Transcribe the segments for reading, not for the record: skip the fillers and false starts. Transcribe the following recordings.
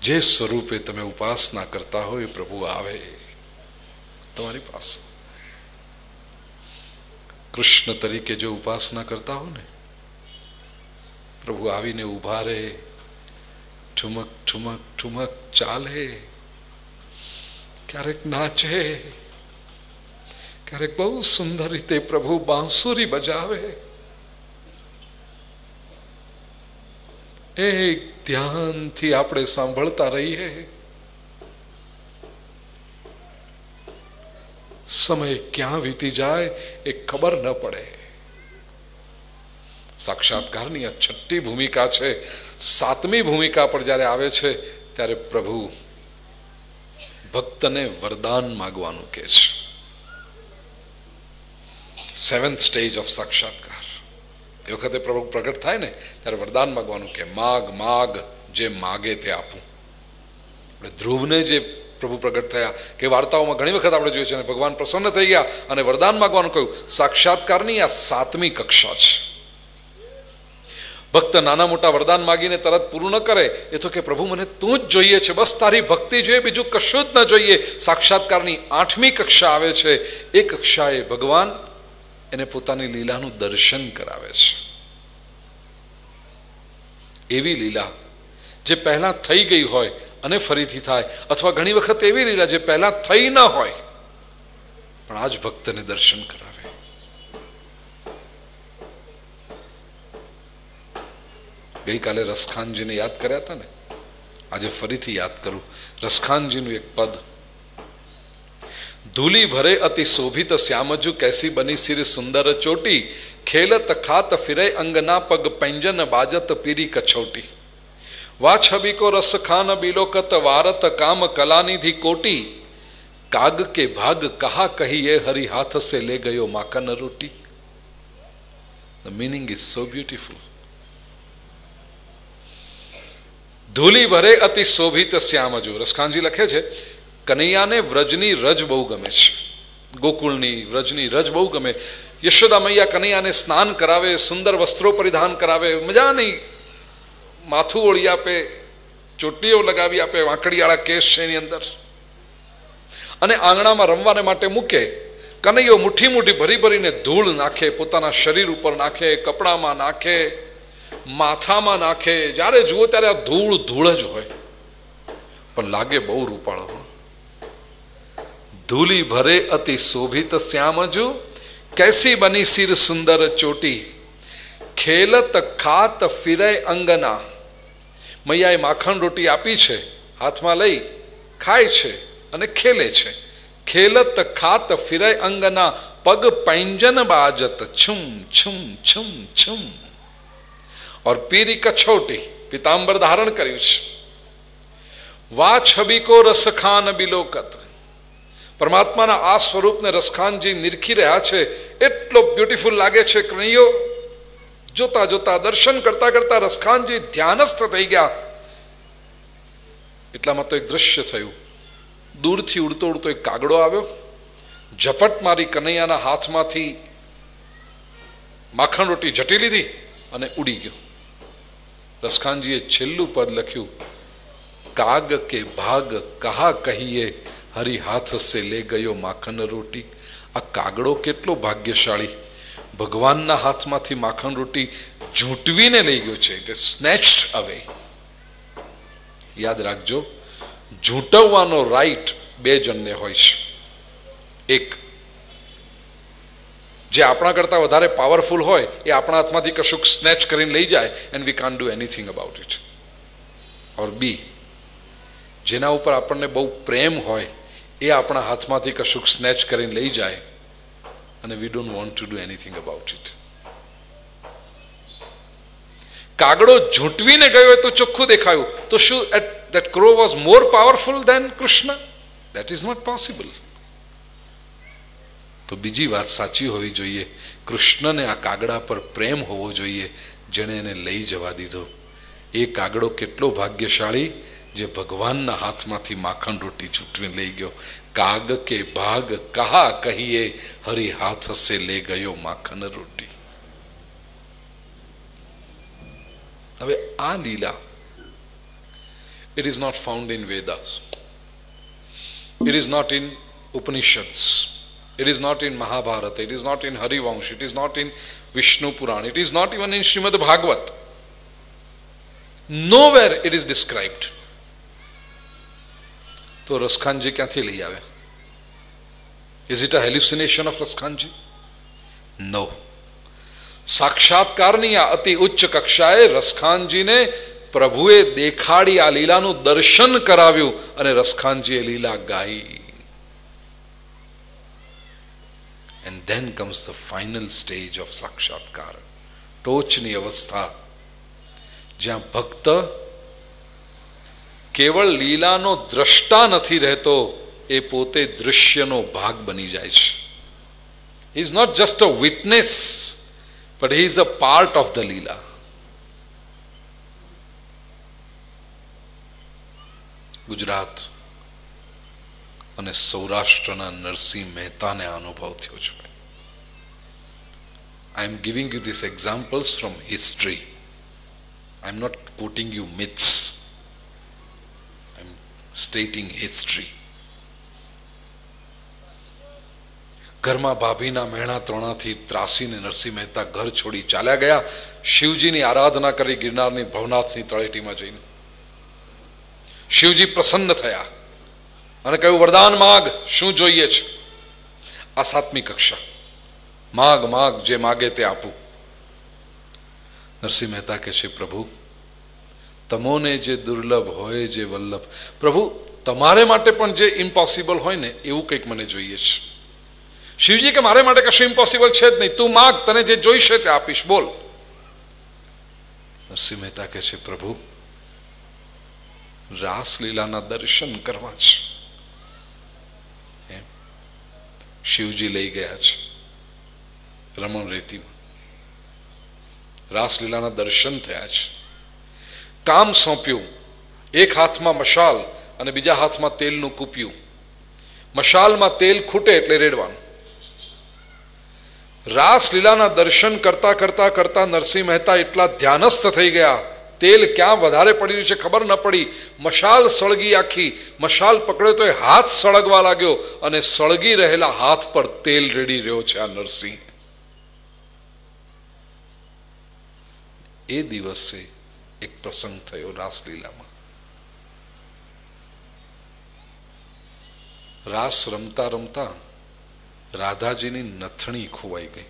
જે સ્વરૂપે તમે ઉપાસના કરતા હો એ પ્રભુ આવે તમારી પાસે. કૃષ્ણ તરીકે જો ઉપાસના કરતા હો ને, પ્રભુ આવીને ઉભા રહે, ઠુમક ઠુમક ઠુમક ચાલે, ક્યારેક નાચે, ક્યારેક બહુ સુંદર રીતે પ્રભુ બાંસુરી બજાવે. એક ધ્યાનથી આપણે સાંભળતા રહીએ, સમય ક્યાં વીતી જાય એ ખબર ન પડે. સાક્ષાત્કારની આ છઠ્ઠી ભૂમિકા છે. સાતમી ભૂમિકા પર જ્યારે આવે છે ત્યારે પ્રભુ ભક્તને વરદાન માગવાનું કહે છે. સેવન્થ સ્ટેજ ઓફ સાક્ષાત્કાર. એ વખતે પ્રભુ પ્રગટ થાય ને ત્યારે વરદાન માગવાનું કે માગ માગ જે માગે તે આપું. આપણે ધ્રુવને જે પ્રભુ પ્રગટ થયા કે વાર્તાઓમાં ઘણી વખત આપણે જોઈએ છે, ભગવાન પ્રસન્ન થઈ ગયા અને વરદાન માગવાનું કહ્યું. સાક્ષાત્કારની આ સાતમી કક્ષા છે. ભક્ત નાના મોટા વરદાન માગીને તરત પૂરું ન કરે. એ તો કે પ્રભુ મને તું જ જોઈએ છે, બસ તારી ભક્તિ જોઈએ, બીજું કશું જ ન જોઈએ. સાક્ષાત્કારની આઠમી કક્ષા આવે છે. એ કક્ષાએ ભગવાન એને પોતાની લીલાનું દર્શન કરાવે છે. એવી લીલા જે પહેલા થઈ ગઈ હોય અને ફરીથી થાય, અથવા ઘણી વખત એવી લીલા જે પહેલા થઈ ન હોય પણ આજ ભક્તને દર્શન કરાવે. ગઈકાલે રસખાનજીને યાદ કર્યા હતા ને, આજે ફરીથી યાદ કરું રસખાનજીનું એક પદ. ધૂલી ભરે અતિ શોભિત શ્યામજુ कैसी बनी सिर सुंदर चोटी खेलत खात फिरे अंगना पग पैंजन बाजत पीरी कछोटी वा छवि को रस खान बिलोकत वारत काम कलानिधि कोटी काग के भाग कहा कही ये हरि हाथ से ले गयो माखन रोटी. The meaning is so beautiful. ધૂલી ભરે અતિ શોભિત શ્યામજુ. રસખાનજી લખે છે કનૈયાને વ્રજની રજ બહુ ગમે છે, ગોકુળની વ્રજની રજ બહુ ગમે. યશોદા મૈયા કનૈયાને સ્નાન કરાવે, સુંદર વસ્ત્રો પરિધાન કરાવે, મજાની માથું ઓળી આપે, ચોટીઓ લગાવી આપે, વાંકડીવાળા કેસ છે એની અંદર, અને આંગણામાં રમવાને માટે મૂકે. કનૈયો મુઠ્ઠી મુઠ્ઠી ભરી ભરીને ધૂળ નાખે, પોતાના શરીર ઉપર નાખે, કપડામાં નાખે, માથામાં નાખે. જ્યારે જુઓ ત્યારે આ ધૂળ ધૂળ જ હોય, પણ લાગે બહુ રૂપાળો. ધૂલી ભરે અતિ શોભિત શ્યામજુ कैसी बनी सिर सुंदर चोटी ખેલત ખાત ફિરે અંગના. મૈયાએ માખણ રોટી આપી છે, હાથમાં લઈ ખાય છે અને ખેલે છે. ખેલત ખાત ફિરે અંગના પગ પૈંજન બાજત છુમ છુમ છુમ છુમ. और पीरी कछोटी पीतांबर धारण કર્યું છે. વા છબી કો રસખાન બિલોકત. પરમાત્માના આ સ્વરૂપને રસખાનજી નિરખી રહ્યા છે. એટલો બ્યુટીફુલ લાગે છે. કનૈયો જોતા જોતા, દર્શન કરતા કરતા રસખાનજી ધ્યાનસ્થ થઈ ગયા. એટલામાં તો એક દ્રશ્ય થયું. દૂરથી ઉડતો ઉડતો એક કાગડો આવ્યો, ઝપટ મારી કનૈયાના હાથમાંથી માખણ રોટી ઝટી લીધી અને ઉડી ગયો. રસખાનજીએ છેલ્લું પદ લખ્યું, કાગ કે ભાગ કહા કહીએ હરિ હાથ સે લે ગયો માખણ રોટી. આ કાગડો કેટલો ભાગ્યશાળી, ભગવાનના હાથમાંથી માખણ રોટી ઝૂંટવીને લઈ ગયો છે. ઇટ ઇઝ સ્નેચ્ડ અવે. યાદ રાખજો, ઝૂંટવવાનો રાઈટ બે જણને હોય છે. એક જે આપણા કરતા વધારે પાવરફુલ હોય એ આપણા હાથમાંથી કશુંક સ્નેચ કરીને લઈ જાય and we can't do anything about it. Or B, જેના ઉપર આપણને બહુ પ્રેમ હોય એ આપણા હાથમાંથી કશુંક સ્નેચ કરીને લઈ જાય અને we don't want to do anything about it. કાગડો ઝૂંટવીને ગયો તો ચોખ્ખું દેખાયું, તો શું that crow was more powerful than Krishna? That is not possible. તો બીજી વાત સાચી હોવી જોઈએ, કૃષ્ણને આ કાગડા પર પ્રેમ હોવો જોઈએ જેણે એને લઈ જવા દીધો. એ કાગડો કેટલો ભાગ્યશાળી જે ભગવાનના હાથમાંથી માખણ રોટી છૂટવી લઈ ગયો. કાગ કે ભાગ કહા કહીએ હરિ હાથ સે લે ગયો માખણ રોટી. હવે આ લીલા It is not found in Vedas. It is not in Upanishads. It is not in Mahabharata. It is not in Harivansh. It is not in Vishnu Puran. It is not even in Srimad Bhagavat. Nowhere it is described. તો રસખાનજી ક્યાંથી લઈ આવે? Is it a hallucination of રસખાનજી? No. સાક્ષાત્કારની આ અતિ ઉચ્ચ કક્ષાએ રસખાનજીને પ્રભુએ દેખાડી આ લીલાનું દર્શન કરાવ્યું અને રસખાનજીએ લીલા ગાઈ. And then comes the final stage of સાક્ષાત્કાર, ટોચની અવસ્થા, જ્યાં ભક્ત કેવળ લીલાનો દ્રષ્ટા નથી રહેતો, એ પોતે દૃશ્યનો ભાગ બની જાય છે. He is not just a witness, but he is a part of the Leela. Gujarat અને સૌરાષ્ટ્રના નરસિંહ મહેતાને અનુભવ થયો છે. I am giving you these examples from history. I am not quoting you myths. I am stating history. ઘરમાં ભાભીના મહેણા ત્રણાથી ત્રાસીને નરસિંહ મહેતા ઘર છોડી ચાલ્યા ગયા, શિવજીની આરાધના કરી ગિરનારની ભવનાથની તળેટીમાં જઈને. શિવજી પ્રસન્ન થયા અને કહ્યું, વરદાન માગ, શું જોઈએ છે? આ સાતમી કક્ષા. માગ માગ, જે માગે તે આપું. નરસિંહ મહેતા કહે છે, પ્રભુ તમોને જે દુર્લભ હોય, જે વલ્લભ, પ્રભુ તમારે માટે પણ જે ઇમ્પોસિબલ હોય ને એવું કંઈક મને જોઈએ છે. શિવજી કે મારે માટે કશું ઇમ્પોસિબલ છે જ નહીં, તું માગ, તને જે જોઈશે તે આપીશ, બોલ. નરસિંહ મહેતા કહે છે, પ્રભુ રાસલીલાના દર્શન કરવા છે. શિવજી લઈ ગયા છે રમણ રેતીમાં. રાસલીલાના દર્શન થયા છે. કામ સોંપ્યું. એક હાથમાં મશાલ અને બીજા હાથમાં તેલનું કૂપ્યું. મશાલમાં તેલ ખૂટે એટલે રેડવાનું. રાસલીલાના દર્શન કરતા કરતા કરતા નરસિંહ મહેતા એટલા ધ્યાનસ્થ થઈ ગયા, તેલ ક્યાં વધારે પડ્યું છે ખબર ન પડી. મશાલ સળગી આખી. મશાલ પકડ્યો તો એ હાથ સળગવા લાગ્યો અને સળગી રહેલા હાથ પર તેલ રેડી રહ્યો છે આ નરસિંહ. એ દિવસે એક પ્રસંગ થયો રાસલીલામાં. રાસ રમતા રમતા રાધાજીની નથણી ખોવાઈ ગઈ.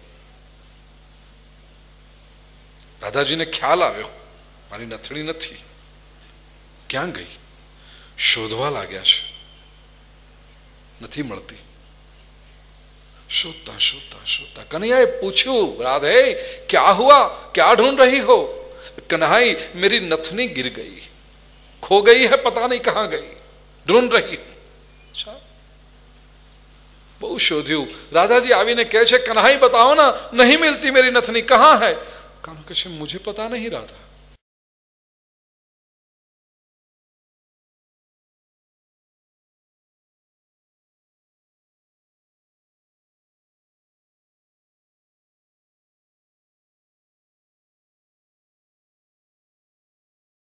રાધાજીને ખ્યાલ આવ્યો, મારી નથણી નથી, ક્યાં ગઈ? શોધવા લાગ્યા છે, નથી મળતી. શોધતા શોધતા શોધતા કन्हैया પૂછ્યું, राधे क्या हुआ, क्या ढूंढ रही हो? कन्हई मेरी नथनी गिर गई, खो गई है, पता नहीं कहां गई, ढूंढ रही हूं. अच्छा, બહુ શોધ્યું. રાધાજી આવીને કહે છે, કન્हई बताओ ना, नहीं मिलती मेरी नथनी, कहां है? कान्हा કહે છે, मुझे पता नहीं राधा.